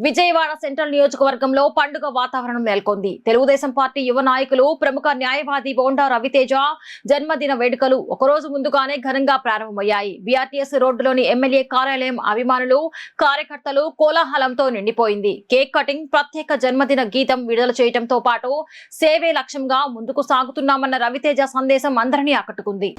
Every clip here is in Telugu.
విజయవాడ సెంట్రల్ నియోజకవర్గంలో పండుగ వాతావరణం నెలకొంది. తెలుగుదేశం పార్టీ యువ నాయకులు ప్రముఖ న్యాయవాది బోండా రవితేజ జన్మదిన వేడుకలు ఒకరోజు ముందుగానే ఘనంగా ప్రారంభమయ్యాయి. బీఆర్టీఎస్ రోడ్డులోని ఎమ్మెల్యే కార్యాలయం అభిమానులు, కార్యకర్తలు కోలాహలంతో నిండిపోయింది. కేక్ కటింగ్, ప్రత్యేక జన్మదిన గీతం విడుదల చేయడంతో పాటు సేవే లక్ష్యంగా ముందుకు సాగుతున్నామన్న రవితేజ సందేశం అందరినీ ఆకట్టుకుంది.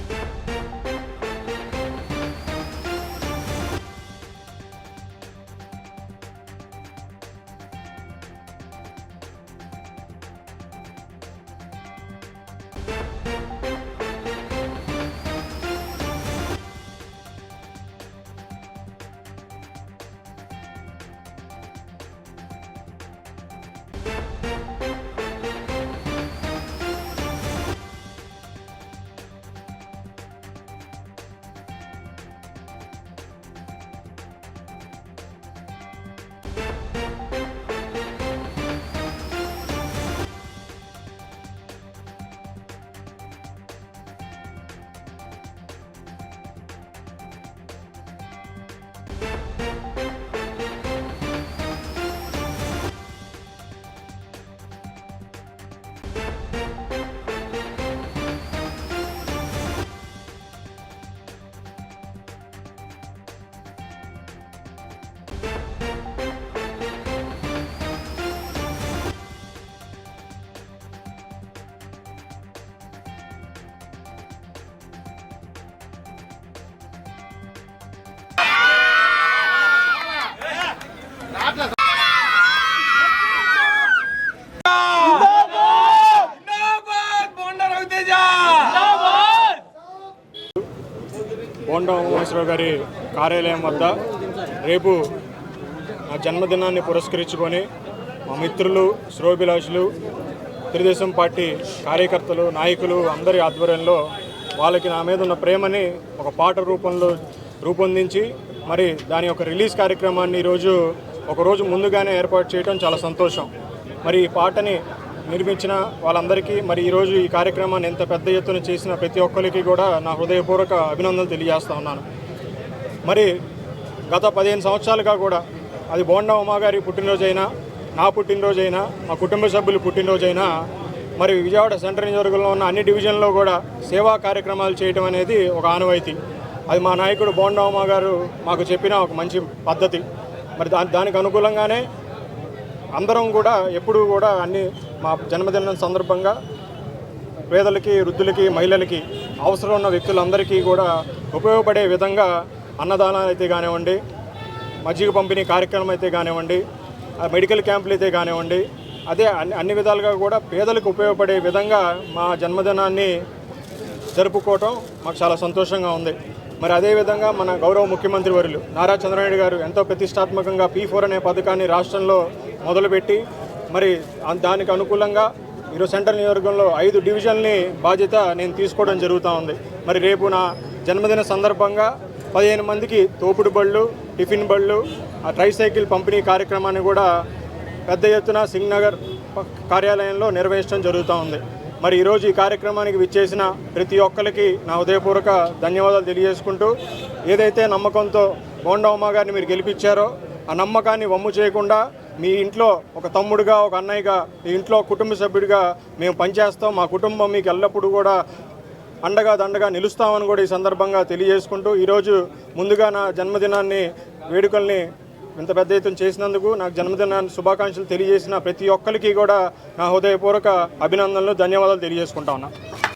బోండా ఉమేశ్వరరావు గారి కార్యాలయం వద్ద రేపు నా జన్మదినాన్ని పురస్కరించుకొని మా మిత్రులు, శ్రోభిలాషులు, తెలుగుదేశం పార్టీ కార్యకర్తలు, నాయకులు అందరి ఆధ్వర్యంలో వాళ్ళకి నా మీద ఉన్న ప్రేమని ఒక పాట రూపంలో రూపొందించి మరి దాని యొక్క రిలీజ్ కార్యక్రమాన్ని ఈరోజు ఒకరోజు ముందుగానే ఏర్పాటు చేయడం చాలా సంతోషం. మరి ఈ పాటని నిర్మించిన వాళ్ళందరికీ, మరి ఈరోజు ఈ కార్యక్రమాన్ని ఎంత పెద్ద ఎత్తున చేసిన ప్రతి ఒక్కరికి కూడా నా హృదయపూర్వక అభినందనలు తెలియజేస్తూ ఉన్నాను. మరి గత 15 సంవత్సరాలుగా కూడా అది బోండా ఉమా గారి పుట్టినరోజైనా, నా పుట్టినరోజైనా, మా కుటుంబ సభ్యులు పుట్టినరోజైనా, మరి విజయవాడ సెంట్రల్ నియోజకవర్గంలో ఉన్న అన్ని డివిజన్లో కూడా సేవా కార్యక్రమాలు చేయడం అనేది ఒక ఆనవాయితీ. అది మా నాయకుడు బోండా ఉమా గారు మాకు చెప్పిన ఒక మంచి పద్ధతి. మరి దానికి అనుకూలంగానే అందరం కూడా ఎప్పుడూ కూడా అన్ని మా జన్మదినం సందర్భంగా పేదలకి, వృద్ధులకి, మహిళలకి, అవసరం ఉన్న వ్యక్తులందరికీ కూడా ఉపయోగపడే విధంగా అన్నదానాలు అయితే కానివ్వండి, మజ్జిగ పంపిణీ కార్యక్రమం అయితే కానివ్వండి, మెడికల్ క్యాంపులు అయితే కానివ్వండి, అదే అన్ని విధాలుగా కూడా పేదలకు ఉపయోగపడే విధంగా మా జన్మదినాన్ని జరుపుకోవటం మాకు చాలా సంతోషంగా ఉంది. మరి అదేవిధంగా మన గౌరవ ముఖ్యమంత్రి వర్యులు నారా చంద్రబాబు గారు ఎంతో ప్రతిష్టాత్మకంగా P4 అనే పథకాన్ని రాష్ట్రంలో మొదలుపెట్టి మరి దానికి అనుకూలంగా ఈరోజు సెంట్రల్ నియోజకవర్గంలో 5 డివిజన్ని బాధ్యత నేను తీసుకోవడం జరుగుతూ ఉంది. మరి రేపు నా జన్మదిన సందర్భంగా 15 మందికి తోపుడు బళ్ళు, టిఫిన్ బళ్ళు, ట్రైసైకిల్ పంపిణీ కార్యక్రమాన్ని కూడా పెద్ద ఎత్తున సింగ్నగర్ కార్యాలయంలో నిర్వహించడం జరుగుతూ ఉంది. మరి ఈరోజు ఈ కార్యక్రమానికి విచ్చేసిన ప్రతి ఒక్కరికి నా హృదయపూర్వక ధన్యవాదాలు తెలియజేసుకుంటూ, ఏదైతే నమ్మకంతో బోండా ఉమా గారిని మీరు గెలిపించారో ఆ నమ్మకాన్ని వమ్ము చేయకుండా మీ ఇంట్లో ఒక తమ్ముడుగా, ఒక అన్నయ్యగా, మీ ఇంట్లో కుటుంబ సభ్యుడిగా మేము పనిచేస్తాం. మా కుటుంబం మీకు ఎల్లప్పుడూ కూడా అండగా దండగా నిలుస్తామని కూడా ఈ సందర్భంగా తెలియజేసుకుంటూ, ఈరోజు ముందుగా నా జన్మదినాన్ని వేడుకల్ని ఇంత పెద్ద ఎత్తున చేసినందుకు, నాకు జన్మదినాన్ని శుభాకాంక్షలు తెలియజేసిన ప్రతి ఒక్కరికి కూడా నా హృదయపూర్వక అభినందనలు, ధన్యవాదాలు తెలియజేసుకుంటా ఉన్నా.